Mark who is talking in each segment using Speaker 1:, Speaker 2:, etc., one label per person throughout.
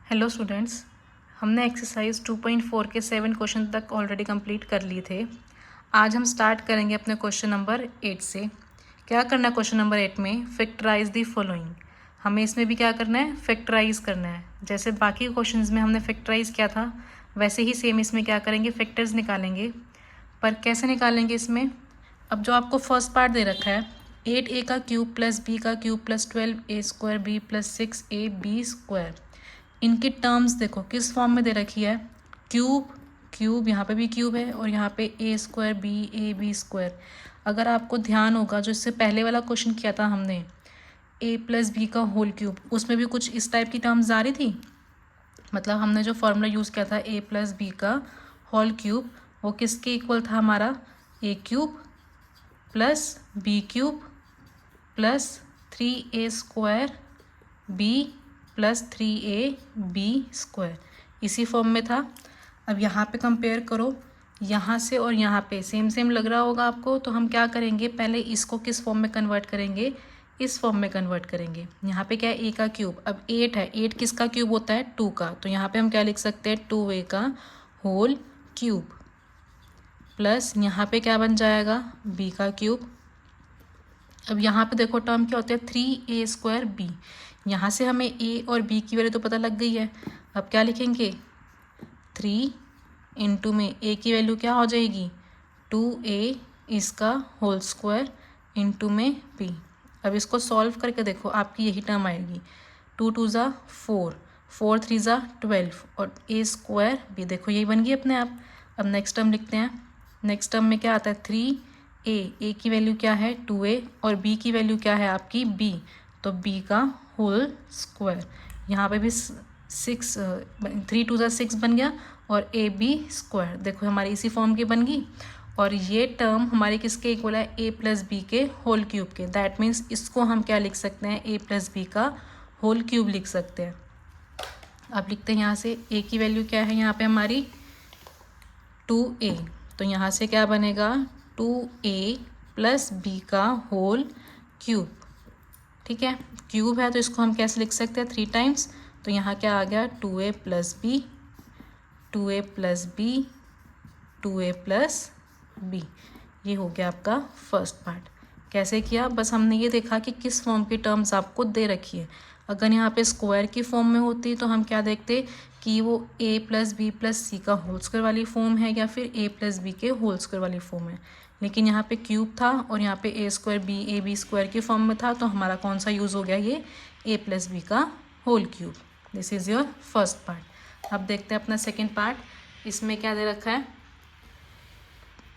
Speaker 1: Hello students, हमने exercise 2.4 के 7 question तक ऑलरेडी कंप्लीट कर लिए थे। आज हम स्टार्ट करेंगे अपने क्वेश्चन नंबर 8 से। क्या करना है क्वेश्चन नंबर 8 में? Factorise the following. हमें इसमें भी क्या करना है? फैक्टराइज करना है। जैसे बाकी क्वेश्चंस में हमने फैक्टराइज किया था, वैसे ही सेम इसमें क्या करेंगे? फैक्टर्स निकालेंगे। पर कैसे निकालेंगे इसमें? अब जो आपको फर्स्ट पार्ट दे रखा है 8a का क्यूब प्लस b का cube plus 12a square b plus 6ab square, इनकी टर्म्स देखो किस फॉर्म में दे रखी है। क्यूब क्यूब, यहाँ पे भी क्यूब है और यहाँ पे ए स्क्वायर बी स्क्वायर। अगर आपको ध्यान होगा जो इससे पहले वाला क्वेश्चन किया था हमने ए प्लस बी का होल क्यूब, उसमें भी कुछ इस टाइप की टर्म्स आ रही थी। मतलब हमने जो फॉर्मूला यूज़ किया था ए प्लस बी का होल क्यूब, वो किसके इक्वल था? हमारा A cube plus B cube plus 3a square B plus 3ab square, इसी फॉर्म में था। अब यहाँ पे कंपेयर करो, यहाँ से और यहाँ पे सेम सेम लग रहा होगा आपको। तो हम क्या करेंगे, पहले इसको किस फॉर्म में कन्वर्ट करेंगे? इस फॉर्म में कन्वर्ट करेंगे। यहाँ पे क्या है? ए का क्यूब। अब 8 है, 8 किसका क्यूब होता है? 2 का। तो यहाँ पे हम क्या लिख सकते हैं? 2a का होल क्यूब प्लस यहाँ पे क्या बन जाएगा? b का क्यूब। अब यहाँ पे देखो टर्म क्या होता है? 3a square B. यहाँ से हमें a और b की वैल्यू तो पता लग गई है। अब क्या लिखेंगे? 3 इंटू में a की वैल्यू क्या हो जाएगी? 2a इसका होल स्क्वायर इंटू में b। अब इसको सॉल्व करके देखो, आपकी यही टर्म आएगी। 2 2 ज़ा 4, 4 3 ज़ा 12 और a स्क्वायर b। देखो यही बन गई अपने आप। अब नेक्स्ट टर्म लिखते हैं। नेक्स्ट टर्म में क्या आता है? 3a की वैल्यू क्या है? 2a और b की वैल्यू क्या है आपकी? b। तो b का होल स्क्वायर। यहाँ पे भी 6, 3 2 ज़ा 6 बन गया और ab स्क्वायर। देखो हमारी इसी फॉर्म की बन गई। और ये टर्म हमारे किसके इक्वल है? a प्लस बी के होल क्यूब के। दैट मीन्स इसको हम क्या लिख सकते हैं? a प्लस बी का होल क्यूब लिख सकते हैं। अब लिखते हैं यहाँ से a की वैल्यू क्या है? यहाँ पे हमारी 2a। तो यहाँ से क्या बनेगा? 2a प्लस बी का होल क्यूब। ठीक है, क्यूब है तो इसको हम कैसे लिख सकते हैं? 3 टाइम्स। तो यहाँ क्या आ गया? 2a plus b, 2a plus b, 2a plus b. ये हो गया आपका फर्स्ट पार्ट। कैसे किया? बस हमने ये देखा कि किस फॉर्म की टर्म्स आपको दे रखी है। अगर यहाँ पे स्क्वायर की फॉर्म में होती तो हम क्या देखते कि वो a प्लस बी प्लस सी का होल स्क्वायर वाली फॉर्म है या फिर a प्लस बी के होल स्क्वायर वाली फॉर्म है। लेकिन यहाँ पे क्यूब था और यहाँ पे a square b a b square की फॉर्म में था, तो हमारा कौन सा यूज़ हो गया? ये a प्लस बी का whole cube. This is your first part. अब देखते हैं अपना सेकेंड पार्ट। इसमें क्या दे रखा है?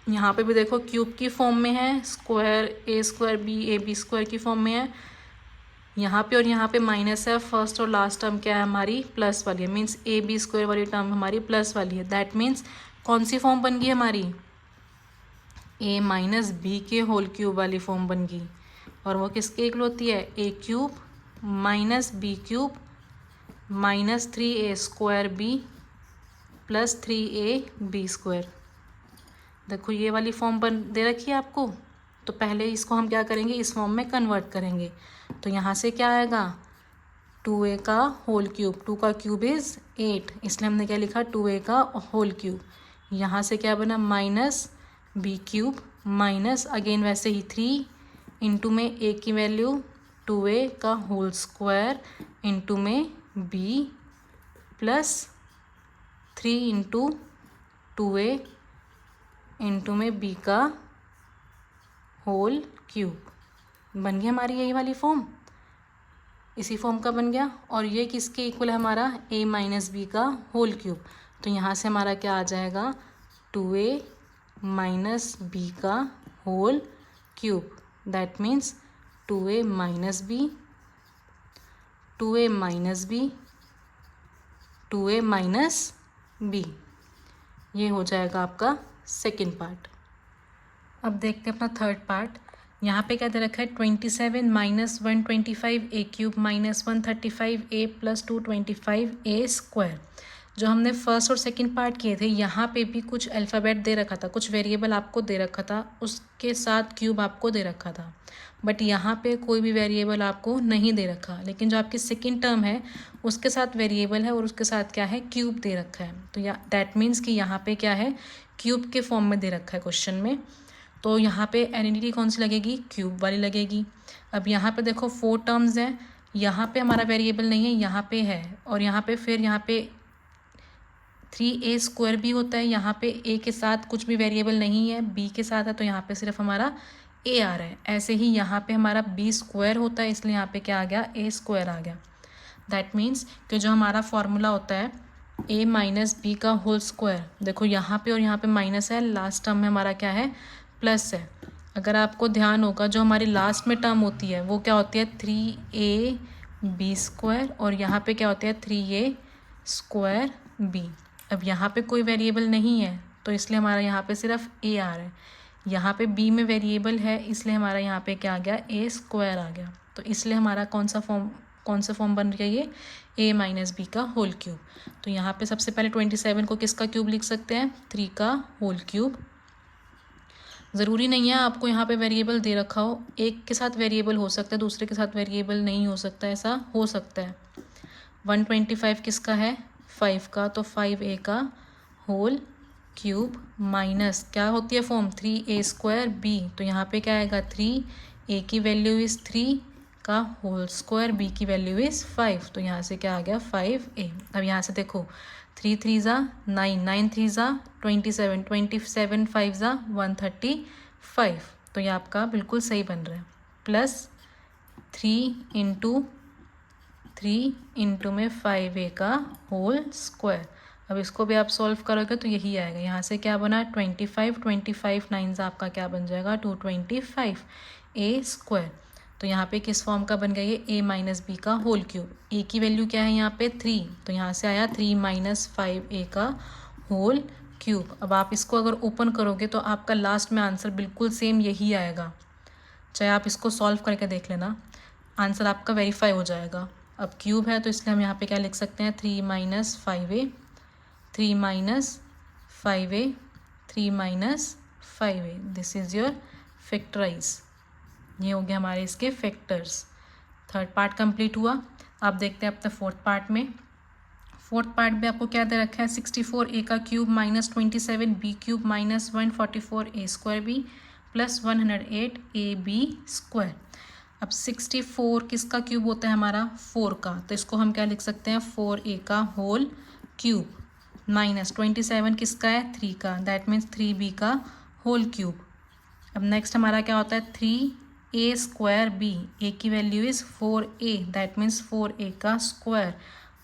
Speaker 1: यहाँ पे भी देखो क्यूब की फॉर्म में है, square a square b a b square की फॉर्म में है। यहाँ पे और यहाँ पे माइनस है। फर्स्ट और लास्ट टर्म क्या है हमारी? प्लस वाली है। मीन्स ए बी स्क्वायर वाली टर्म हमारी प्लस वाली है। दैट मीन्स कौन सी फॉर्म बन गई हमारी? a माइनस बी के होल क्यूब वाली फॉर्म बन गई। और वो किसके इक्वल होती है? a cube minus b cube minus 3a square B plus 3ab square. देखो ये वाली फॉर्म बन दे रखी है आपको। तो पहले इसको हम क्या करेंगे? इस फॉर्म में कन्वर्ट करेंगे। तो यहाँ से क्या आएगा? 2a का होल क्यूब, 2 का क्यूब इज़ 8, इसलिए हमने क्या लिखा? 2a का होल क्यूब। यहाँ से क्या बना? Minus b cube minus again वैसे ही 3 इंटू में a की वैल्यू 2a का होल स्क्वायर इंटू में b plus 3 into 2a into में b का होल क्यूब। बन गया हमारी यही वाली फॉर्म। इसी फॉर्म का बन गया। और ये किसके इक्वल है हमारा? a माइनस बी का होल क्यूब। तो यहाँ से हमारा क्या आ जाएगा? 2a माइनस बी का whole cube. That means 2a minus b, 2a minus b, 2a minus b. ये हो जाएगा आपका सेकेंड पार्ट। अब देखते हैं अपना थर्ड पार्ट। यहाँ पे क्या दे रखा है? 27 minus 125 a cube minus 135 a plus 225 a square. जो हमने फर्स्ट और सेकंड पार्ट किए थे, यहाँ पे भी कुछ अल्फ़ाबेट दे रखा था, कुछ वेरिएबल आपको दे रखा था, उसके साथ क्यूब आपको दे रखा था। बट यहाँ पे कोई भी वेरिएबल आपको नहीं दे रखा, लेकिन जो आपकी सेकंड टर्म है उसके साथ वेरिएबल है और उसके साथ क्या है, क्यूब दे रखा है। तो दैट मीन्स कि यहाँ पे क्या है, क्यूब के फॉर्म में दे रखा है क्वेश्चन में। तो यहाँ पे एनिटी कौन सी लगेगी, क्यूब वाली लगेगी। अब यहाँ पे देखो 4 टर्म्स हैं, यहाँ पे हमारा वेरिएबल नहीं है, यहाँ पे है, और यहाँ पे फिर यहाँ पे 3a² भी होता है। यहाँ पे a के साथ कुछ भी वेरिएबल नहीं है, b के साथ है, तो यहाँ पे सिर्फ हमारा a आ रहा है। ऐसे ही यहाँ पे हमारा b² होता है, इसलिए यहाँ पे क्या आ गया, a² आ गया। दैट मीन्स कि जो हमारा फॉर्मूला होता है a माइनस बी का होल स्क्वायर, देखो यहाँ पे और यहाँ पे माइनस है, लास्ट टर्म में हमारा क्या है, प्लस है। अगर आपको ध्यान होगा, जो हमारी लास्ट में टर्म होती है वो क्या होती है, 3ab², और यहाँ पे क्या होता है, 3a²b। अब यहाँ पे कोई वेरिएबल नहीं है, तो इसलिए हमारा यहाँ पे सिर्फ a आ रहा है। यहाँ पे b में वेरिएबल है, इसलिए हमारा यहाँ पे क्या आ गया, a² आ गया। तो इसलिए हमारा कौन सा फॉर्म बन गया, ये a माइनस बी का होल क्यूब। तो यहाँ पे सबसे पहले 27 को किसका क्यूब लिख सकते हैं, 3 का होल क्यूब। ज़रूरी नहीं है आपको यहाँ पे वेरिएबल दे रखा हो, एक के साथ वेरिएबल हो सकता है, दूसरे के साथ वेरिएबल नहीं हो सकता, ऐसा हो सकता है। 125 किसका है, 5 का, तो 5a का होल क्यूब माइनस क्या होती है फॉर्म, 3a²b। तो यहाँ पे क्या आएगा, 3a की वैल्यू इज़ 3 का होल स्क्वायर, b की वैल्यू इज़ 5, तो यहाँ से क्या आ गया, 5a। अब यहाँ से देखो, 3 3 ज़ा 9, 9 3 ज़ा 27, 27 5 ज़ा 135, तो ये आपका बिल्कुल सही बन रहा है। प्लस 3 इंटू में 5a का होल स्क्वायर। अब इसको भी आप सॉल्व करोगे तो यही आएगा। यहाँ से क्या बना, 25, 25 9 ज़ा आपका क्या बन जाएगा, 225a²। तो यहाँ पे किस फॉर्म का बन गया, ये a माइनस बी का होल क्यूब। a की वैल्यू क्या है यहाँ पे, 3, तो यहाँ से आया 3 माइनस 5a का होल क्यूब। अब आप इसको अगर ओपन करोगे तो आपका लास्ट में आंसर बिल्कुल सेम यही आएगा, चाहे आप इसको सॉल्व करके देख लेना, आंसर आपका वेरीफाई हो जाएगा। अब क्यूब है तो इसलिए हम यहाँ पे क्या लिख सकते हैं, 3 minus 5a, 3 minus 5a, 3 minus 5a, this is your factorise. ये हो गया हमारे इसके फैक्टर्स। थर्ड पार्ट कंप्लीट हुआ। अब देखते हैं अपने फोर्थ पार्ट में। फोर्थ पार्ट में आपको क्या दे रखा है, 64a का cube minus 27b³ minus 144a² plus 108ab²। अब 64 किसका क्यूब होता है हमारा, 4 का, तो इसको हम क्या लिख सकते हैं, 4a का होल क्यूब माइनस 27 किसका है, 3 का, दैट मीन्स 3b का होल क्यूब। अब नेक्स्ट हमारा क्या होता है, 3a²b, a की value is 4a, that means 4a का स्क्वायर,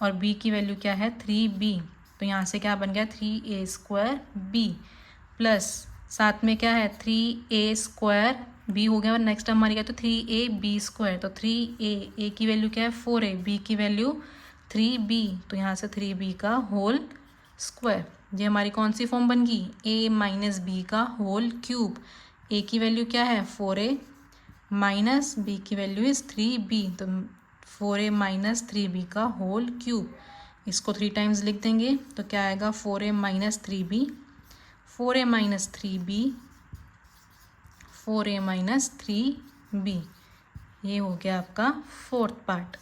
Speaker 1: और b की वैल्यू क्या है, 3b, तो यहाँ से क्या बन गया, 3a²b प्लस साथ में क्या है, 3a²b हो गया, और नेक्स्ट हमारी क्या, तो 3ab², तो 3a की वैल्यू क्या है, 4a, b की वैल्यू 3b, तो यहाँ से 3b का होल स्क्वायर। ये हमारी कौन सी फॉर्म बन गई, a माइनस बी का होल क्यूब। a की वैल्यू क्या है, 4a माइनस b की वैल्यू इज़ 3b, तो 4a माइनस 3b का होल क्यूब। इसको 3 टाइम्स लिख देंगे तो क्या आएगा, 4a minus 3b, 4a minus 3b, 4a minus 3b। ये हो गया आपका फोर्थ पार्ट।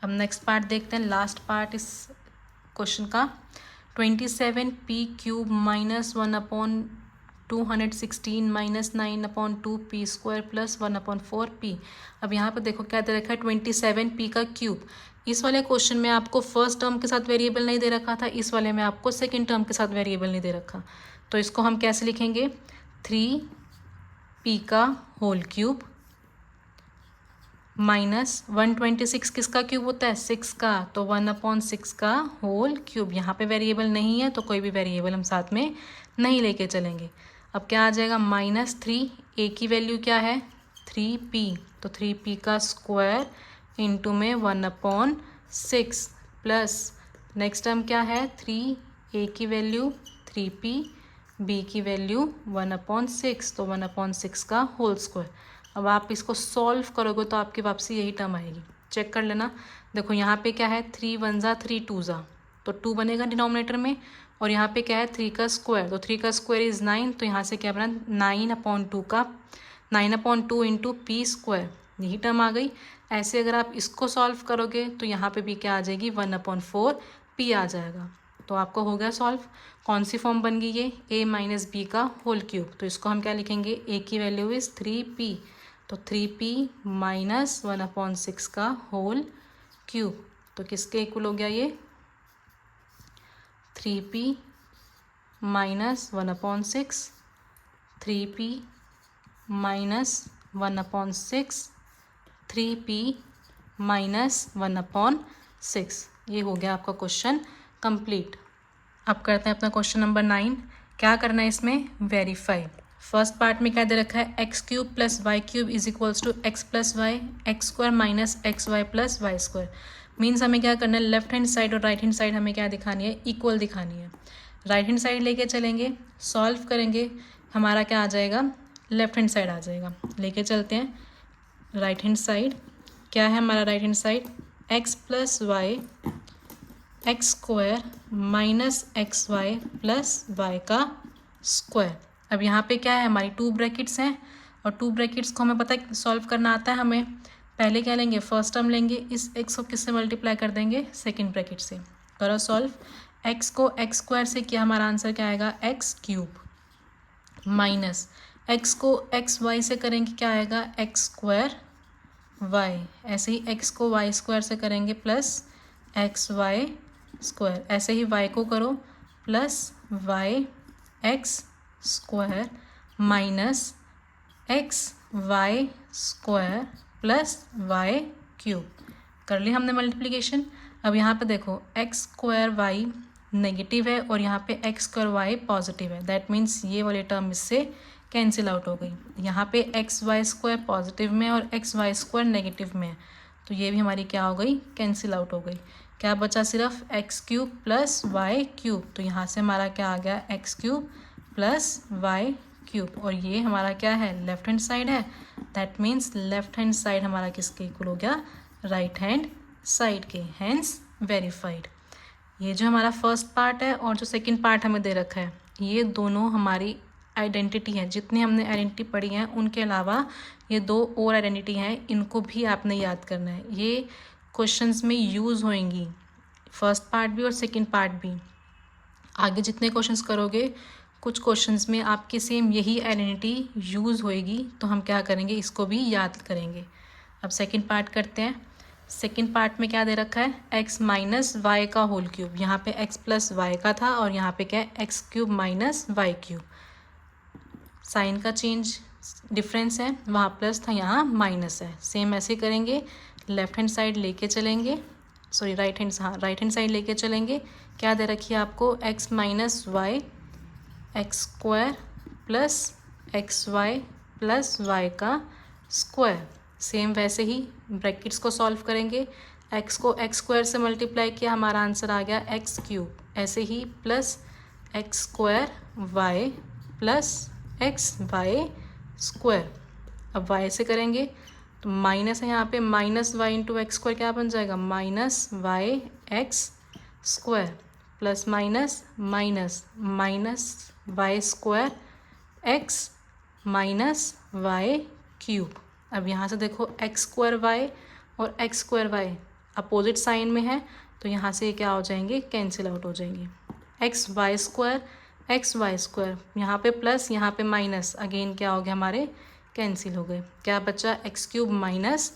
Speaker 1: अब नेक्स्ट पार्ट देखते हैं, लास्ट पार्ट इस क्वेश्चन का। 27p³ minus 1/216 minus 9/2p² plus 1/4p। अब यहाँ पर देखो क्या दे रखा है, 27p का क्यूब। इस वाले क्वेश्चन में आपको फर्स्ट टर्म के साथ वेरिएबल नहीं दे रखा था, इस वाले में आपको सेकंड टर्म के साथ वेरिएबल नहीं दे रखा। तो इसको हम कैसे लिखेंगे, 3p का होल क्यूब माइनस 126 किसका क्यूब होता है, 6 का, तो 1/6 का होल क्यूब। यहाँ पे वेरिएबल नहीं है तो कोई भी वेरिएबल हम साथ में नहीं लेके चलेंगे। अब क्या आ जाएगा, माइनस 3, a की वैल्यू क्या है, 3p, तो 3p का स्क्वायर इंटू में 1/6 प्लस नेक्स्ट टर्म क्या है, 3a की वैल्यू 3p, b की वैल्यू 1/6, तो 1/6 का होल स्क्वायर। अब आप इसको सॉल्व करोगे तो आपकी वापसी यही टर्म आएगी, चेक कर लेना। देखो यहाँ पे क्या है, 3 1 ज़ा 3 2 ज़ा, तो 2 बनेगा डिनोमिनेटर में, और यहाँ पे क्या है 3 का स्क्वायर, तो 3 का स्क्वायर इज़ 9, तो यहाँ से क्या बना 9/2 का 9/2 इंटू पी स्क्वायर, यही टर्म आ गई। ऐसे अगर आप इसको सॉल्व करोगे तो यहाँ पे भी क्या आ जाएगी 1/4 पी आ जाएगा। तो आपको हो गया सॉल्व। कौन सी फॉर्म बन गई ये, a माइनस बी का होल क्यूब, तो इसको हम क्या लिखेंगे, a की वैल्यू इज़ 3p, तो 3p माइनस 1/6 का होल क्यूब, तो किसके इक्वल हो गया ये 3p minus 1/6, 3p minus 1/6, 3p minus 1/6। ये हो गया आपका क्वेश्चन कंप्लीट। अब करते हैं अपना क्वेश्चन नंबर 9। क्या करना है इसमें, वेरीफाई। फर्स्ट पार्ट में क्या दे रखा है, x cube plus Y cube is equals to x plus Y, x square minus x Y plus Y square. Means हमें क्या करना है, लेफ्ट हैंड साइड और राइट हैंड साइड हमें क्या दिखानी है, इक्वल दिखानी है। राइट हैंड साइड लेके चलेंगे, सॉल्व करेंगे, हमारा क्या आ जाएगा, लेफ्ट हैंड साइड आ जाएगा। लेके चलते हैं राइट हैंड साइड, क्या है हमारा right hand side, x plus Y x square minus x Y plus Y का स्क्वायर। अब यहाँ पे क्या है, हमारी 2 ब्रैकेट्स हैं, और 2 ब्रैकेट्स को हमें पता है सॉल्व करना आता है हमें। पहले क्या लेंगे, फर्स्ट टर्म लेंगे, इस एक्स को किससे मल्टीप्लाई कर देंगे, सेकेंड ब्रैकेट से। करो सॉल्व, एक्स को एक्स स्क्वायर से किया, हमारा आंसर क्या आएगा, एक्स क्यूब, माइनस एक्स को एक्स वाई से करेंगे, क्या आएगा, एक्स स्क्वायर वाई। ऐसे ही एक्स को वाई स्क्वायर से करेंगे प्लस एक्स वाई स्क्वायर। ऐसे ही y को करो plus Y x square minus x Y square plus Y cube. कर ली हमने मल्टीप्लिकेशन। अब यहाँ पे देखो एक्स स्क्वायर वाई नेगेटिव है और यहाँ पे एक्स स्क्वायर वाई पॉजिटिव है, दैट मीन्स ये वाली टर्म इससे कैंसिल आउट हो गई। यहाँ पे एक्स वाई स्क्वायर पॉजिटिव में और एक्स वाई स्क्वायर नेगेटिव में है, तो ये भी हमारी क्या हो गई, कैंसिल आउट हो गई। क्या बचा, सिर्फ x cube plus Y cube, तो यहाँ से हमारा क्या आ गया, x cube plus Y cube, और ये हमारा क्या है, लेफ्ट हैंड साइड है, that means left hand side हमारा किसके इक्वल हो गया, राइट हैंड साइड के, हैंस वेरीफाइड। ये जो हमारा फर्स्ट पार्ट है और जो सेकंड पार्ट हमें दे रखा है, ये दोनों हमारी आइडेंटिटी है। जितनी हमने आइडेंटिटी पढ़ी हैं उनके अलावा ये 2 और आइडेंटिटी हैं, इनको भी आपने याद करना है। ये क्वेश्चंस में यूज़ होएंगी, फर्स्ट पार्ट भी और सेकंड पार्ट भी। आगे जितने क्वेश्चंस करोगे, कुछ क्वेश्चंस में आपके सेम यही आइडेंटिटी यूज़ होएगी, तो हम क्या करेंगे, इसको भी याद करेंगे। अब सेकंड पार्ट करते हैं। सेकंड पार्ट में क्या दे रखा है, एक्स माइनस वाई का होल क्यूब। यहाँ पे एक्स प्लस वाई का था और यहाँ पे क्या है, x cube minus y cube. Sign का चेंज डिफरेंस है, वहाँ प्लस था यहाँ माइनस है। सेम ऐसे करेंगे, लेफ्ट हैंड साइड लेके चलेंगे, सॉरी राइट हैंड साइड लेके चलेंगे। क्या दे रखी है आपको, X minus Y x square plus x Y plus Y का स्क्वायर। सेम वैसे ही ब्रैकेट्स को सॉल्व करेंगे, एक्स को एक्स स्क्वायर से मल्टीप्लाई किया, हमारा आंसर आ गया एक्स क्यूब। ऐसे ही plus X square Y plus x Y square. अब वाई से करेंगे तो माइनस है यहाँ पे, minus Y into X square क्या बन जाएगा, minus Y x square plus minus minus minus y square x minus y cube. अब यहाँ से देखो एक्स स्क्वायर वाई और x square y opposite sign में है, तो यहाँ से क्या हो जाएंगे, कैंसिल आउट हो जाएंगे। एक्स वाई स्क्वायर, यहाँ पे प्लस यहाँ पे माइनस, अगेन क्या हो गया, हमारे कैंसिल हो गए। क्या बचा, x cube minus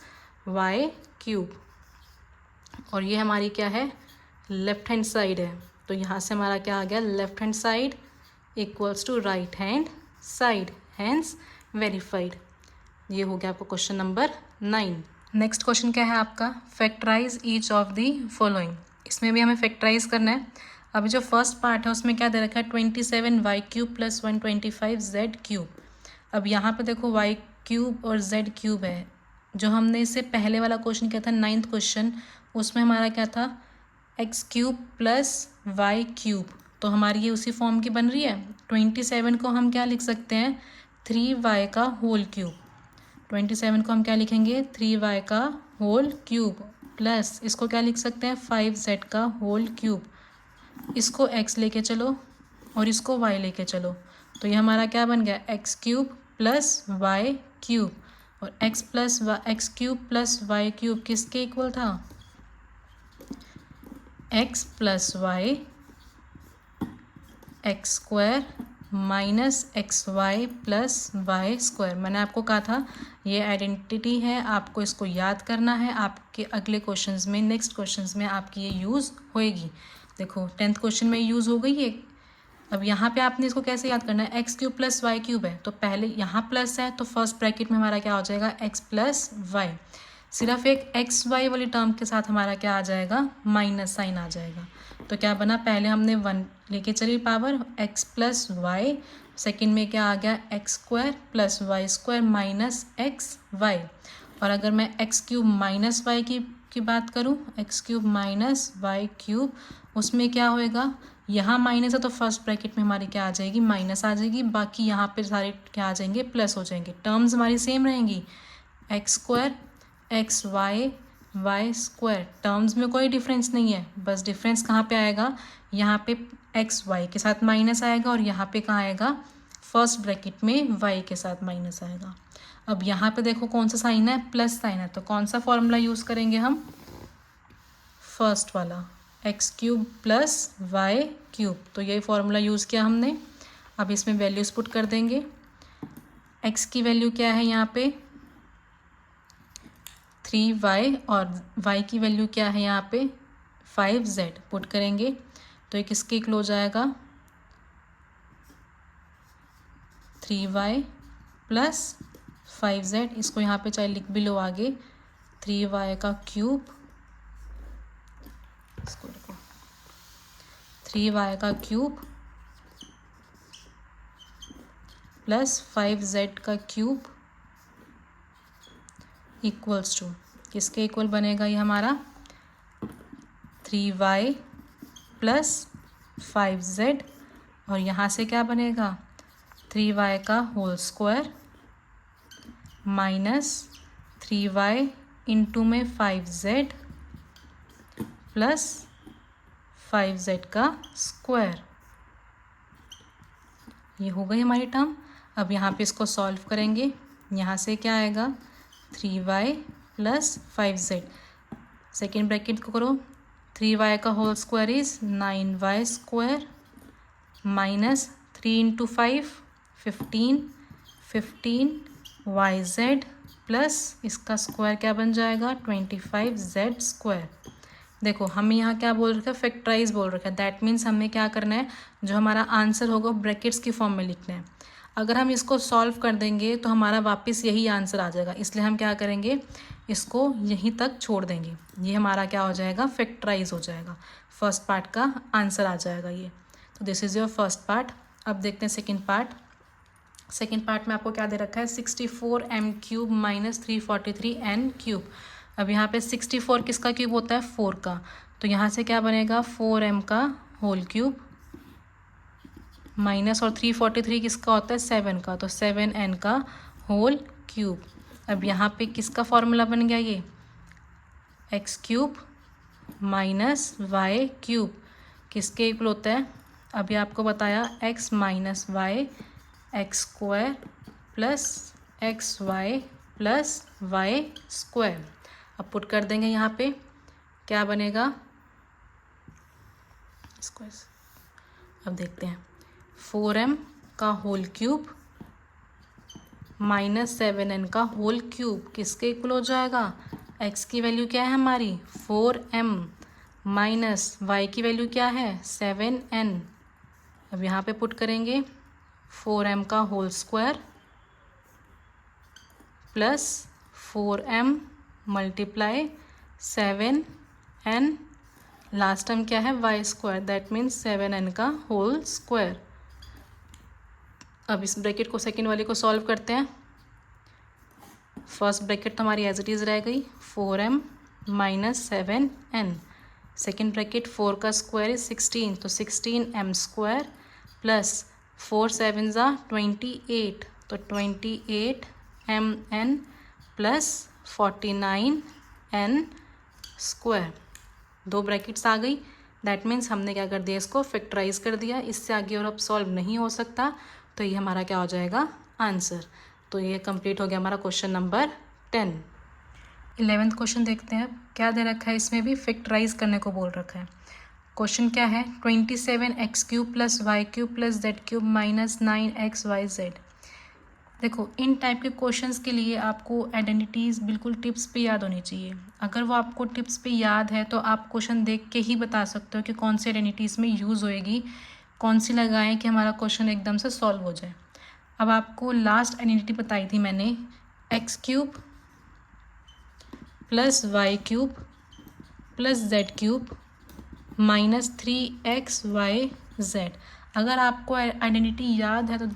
Speaker 1: y cube, और ये हमारी क्या है, लेफ्ट हैंड साइड है, तो यहाँ से हमारा क्या आ गया, left hand side equals to right hand side, hence verified. ये हो गया आपको क्वेश्चन नंबर 9। नेक्स्ट क्वेश्चन क्या है आपका, factorise each of the following. इसमें भी हमें फैक्टराइज करना है। अभी जो फर्स्ट पार्ट है उसमें क्या दे रखा है, 27 y cube plus 125 z cube. अब यहाँ पे देखो वाई क्यूब और जेड क्यूब है। जो हमने इससे पहले वाला क्वेश्चन किया था 9th क्वेश्चन, उसमें हमारा क्या था, x cube plus Y cube, तो हमारी ये उसी फॉर्म की बन रही है। 27 को हम क्या लिख सकते हैं, 3y का होल क्यूब। 27 को हम क्या लिखेंगे, 3y का होल क्यूब, प्लस इसको क्या लिख सकते हैं, 5z का होल क्यूब, इसको x लेके चलो और इसको y लेके चलो, तो ये हमारा क्या बन गया, x cube plus Y cube. और X cube plus Y cube किसके इक्वल था, X plus Y x square minus x Y plus Y square. मैंने आपको कहा था ये आइडेंटिटी है, आपको इसको याद करना है, आपके अगले क्वेश्चंस में, नेक्स्ट क्वेश्चंस में आपकी ये यूज़ होएगी। देखो 10th क्वेश्चन में यूज़ हो गई है। अब यहाँ पे आपने इसको कैसे याद करना है, x cube plus Y cube है, तो पहले यहाँ प्लस है तो फर्स्ट ब्रैकेट में हमारा क्या हो जाएगा, एक्स प्लस वाई। सिर्फ एक एक्स वाई वाली टर्म के साथ हमारा क्या आ जाएगा, माइनस साइन आ जाएगा। तो क्या बना, पहले हमने 1 लेके चली power x plus y, second में क्या आ गया, x square plus Y square minus x y. और अगर मैं एक्स क्यूब माइनस वाई की बात करूँ, x cube minus y cube, उसमें क्या होएगा, यहाँ माइनस है तो फर्स्ट ब्रैकेट में हमारी क्या आ जाएगी, माइनस आ जाएगी, बाकी यहाँ पे सारे क्या आ जाएंगे, प्लस हो जाएंगे। टर्म्स हमारी सेम रहेंगी, x square x y y square, terms में कोई डिफरेंस नहीं है, बस डिफरेंस कहाँ पे आएगा, यहाँ पे एक्स वाई के साथ माइनस आएगा और यहाँ पे कहाँ आएगा, फर्स्ट ब्रैकेट में वाई के साथ माइनस आएगा। अब यहाँ पे देखो कौन सा साइन है, प्लस साइन है, तो कौन सा फॉर्मूला यूज़ करेंगे हम, फर्स्ट वाला, x cube plus Y cube. तो यही फॉर्मूला यूज़ किया हमने। अब इसमें वैल्यूज़ पुट कर देंगे, एक्स की वैल्यू क्या है यहाँ पे 3y और y की वैल्यू क्या है यहाँ पे 5z पुट करेंगे, तो ये किसके इक्वल हो जाएगा, 3y प्लस 5z। इसको यहाँ पे चाहे लिख भी लो आगे, 3y का क्यूब, इसको लिखो 3y का क्यूब प्लस 5z का क्यूब इक्वल्स टू, किसके इक्वल बनेगा ये हमारा, 3y प्लस 5z, और यहाँ से क्या बनेगा, 3y का whole square minus 3y into में 5z प्लस 5z का स्क्वायर। ये हो गई हमारी टर्म। अब यहाँ पे इसको सॉल्व करेंगे, यहाँ से क्या आएगा, 3y plus 5z, second bracket को करो, 3y का होल स्क्वायर इज़ 9y स्क्वायर माइनस 3 इंटू 5 15 प्लस इसका स्क्वायर क्या बन जाएगा, 25z स्क्वायर। देखो हमें यहाँ क्या बोल रखा है, फैक्टराइज बोल रखा है, दैट मीन्स हमें क्या करना है, जो हमारा आंसर होगा ब्रैकेट्स की फॉर्म में लिखना है। अगर हम इसको सॉल्व कर देंगे तो हमारा वापस यही आंसर आ जाएगा, इसलिए हम क्या करेंगे, इसको यहीं तक छोड़ देंगे, ये हमारा क्या हो जाएगा, फैक्टराइज हो जाएगा, फर्स्ट पार्ट का आंसर आ जाएगा ये। तो this is your first part. अब देखते हैं सेकेंड पार्ट। सेकेंड पार्ट में आपको क्या दे रखा है, 64m cube minus 343n cube. अब यहाँ पे 64 किसका क्यूब होता है, 4 का, तो यहाँ से क्या बनेगा, 4m का होल क्यूब माइनस, और 343 किसका होता है, 7 का, तो 7n का होल क्यूब। अब यहाँ पे किसका फॉर्मूला बन गया, ये x cube minus y cube किसके इक्वल होता है, अभी आपको बताया, x minus Y x square plus x Y plus Y square. अब पुट कर देंगे यहाँ पे, क्या बनेगा, अब देखते हैं, 4m का होल क्यूब माइनस 7n का होल क्यूब किसके इक्वल हो जाएगा, x की वैल्यू क्या है हमारी 4m माइनस y की वैल्यू क्या है 7n। अब यहाँ पे पुट करेंगे 4m का whole square plus 4m multiply 7n, last term क्या है y square, that means 7n का होल स्क्वायर। अब इस ब्रैकेट को सेकेंड वाले को सॉल्व करते हैं। फर्स्ट ब्रैकेट तो हमारी एज इट इज़ रह गई, 4m minus 7n, second bracket 4 का स्क्वायर इज 16, तो 16m स्क्वायर प्लस 4 7 28, तो 28mn प्लस 49n स्क्वायर। दो ब्रैकेट्स आ गई, दैट मीन्स हमने क्या कर दिया, इसको फैक्टराइज कर दिया। इससे आगे और अब सॉल्व नहीं हो सकता, तो ये हमारा क्या हो जाएगा, आंसर। तो ये कंप्लीट हो गया हमारा क्वेश्चन नंबर 10। 11th क्वेश्चन देखते हैं अब। क्या दे रखा है, इसमें भी फैक्टराइज करने को बोल रखा है। क्वेश्चन क्या है, 27x³ + y³ + z³ - 9xyz। देखो, इन टाइप के क्वेश्चंस के लिए आपको आइडेंटिटीज़ बिल्कुल टिप्स पे याद होनी चाहिए। अगर वो आपको टिप्स पे याद है तो आप क्वेश्चन देख के ही बता सकते हो कि कौन सी आइडेंटिटीज़ में यूज़ होएगी, कौन सी लगाएं कि हमारा क्वेश्चन एकदम से सॉल्व हो जाए। अब आपको लास्ट आइडेंटिटी बताई थी मैंने, x³ + y³ + z³ - 3xyz। अगर आपको आइडेंटिटी याद है तो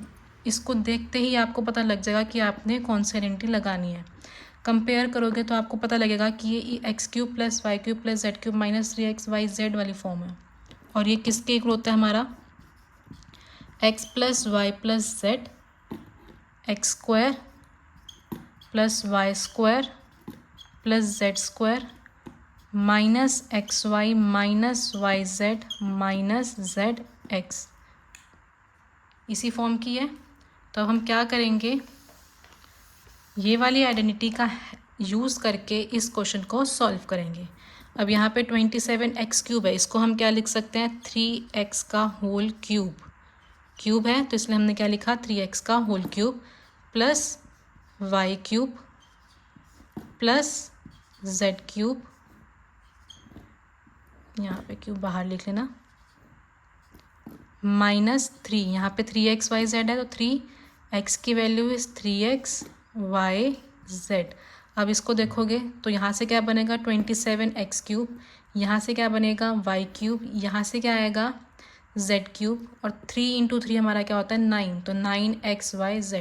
Speaker 1: इसको देखते ही आपको पता लग जाएगा कि आपने कौन सी आइडेंटिटी लगानी है। कंपेयर करोगे तो आपको पता लगेगा कि ये x³ + y³ + z³ - 3xyz वाली फॉर्म है। और ये किसके इक्वल होता है हमारा, x + y + z x² + y² + z² -xy -yz zx, इसी फॉर्म की है। तो हम क्या करेंगे, ये वाली आइडेंटिटी का यूज़ करके इस क्वेश्चन को सॉल्व करेंगे। अब यहाँ पे 27x³ है, इसको हम क्या लिख सकते हैं, 3x का होल क्यूब है, तो इसलिए हमने क्या लिखा, 3x का होल क्यूब + y³ + z³, यहाँ पे क्यूब बाहर लिख लेना, -3, यहाँ पे 3xyz है, तो 3x की वैल्यू इज़ 3xyz। अब इसको देखोगे तो यहाँ से क्या बनेगा, 27x³, यहाँ से क्या बनेगा, y³, यहाँ से क्या आएगा, z³, और 3 × 3 हमारा क्या होता है, 9, तो 9xyz।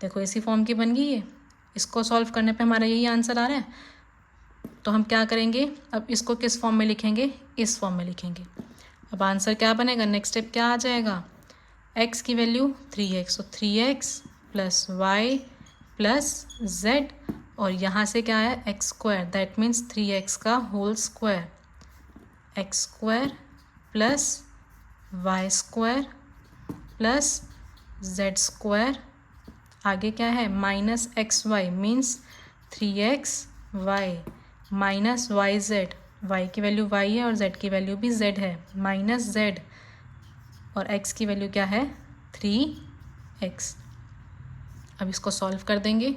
Speaker 1: देखो इसी फॉर्म की बन गई ये। इसको सॉल्व करने पे हमारा यही आंसर आ रहा है। तो हम क्या करेंगे, अब इसको किस फॉर्म में लिखेंगे, इस फॉर्म में लिखेंगे। अब आंसर क्या बनेगा, नेक्स्ट स्टेप क्या आ जाएगा, x की वैल्यू 3x, तो 3x + y + z, और यहाँ से क्या है, x², दैट मीन्स 3x का whole square, x² + y² + z², आगे क्या है, -xy means 3xy -yz, y की वैल्यू y है और z की वैल्यू भी z है, -z, और x की वैल्यू क्या है, 3x। अब इसको सॉल्व कर देंगे।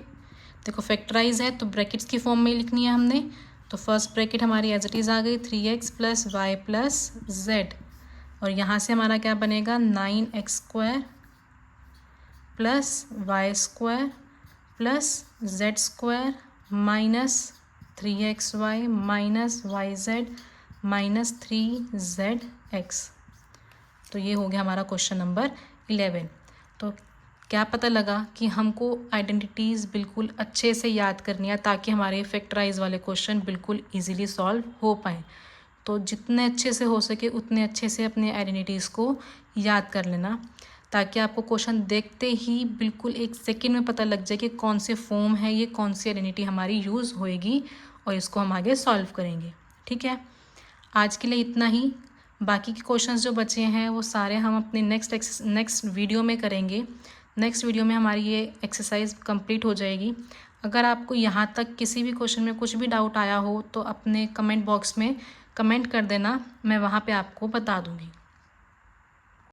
Speaker 1: देखो फैक्टराइज है तो ब्रैकेट्स की फॉर्म में लिखनी है हमने, तो फर्स्ट ब्रैकेट हमारी एज इट इज़ आ गई, 3x + y + z, और यहाँ से हमारा क्या बनेगा, 9x² + y² + z² -3xy -yz -3zx। तो ये हो गया हमारा क्वेश्चन नंबर 11। तो क्या पता लगा कि हमको आइडेंटिटीज़ बिल्कुल अच्छे से याद करनी है ताकि हमारे फैक्टराइज वाले क्वेश्चन बिल्कुल इजीली सॉल्व हो पाएँ। तो जितने अच्छे से हो सके उतने अच्छे से अपने आइडेंटिटीज़ को याद कर लेना, ताकि आपको क्वेश्चन देखते ही बिल्कुल 1 सेकेंड में पता लग जाए कि कौन से फॉर्म है ये, कौन सी आइडेंटिटी हमारी यूज़ होएगी, और इसको हम आगे सॉल्व करेंगे। ठीक है, आज के लिए इतना ही। बाकी के क्वेश्चंस जो बचे हैं वो सारे हम अपने नेक्स्ट वीडियो में करेंगे। नेक्स्ट वीडियो में हमारी ये एक्सरसाइज कंप्लीट हो जाएगी। अगर आपको यहाँ तक किसी भी क्वेश्चन में कुछ भी डाउट आया हो तो अपने कमेंट बॉक्स में कमेंट कर देना, मैं वहाँ पे आपको बता दूँगी।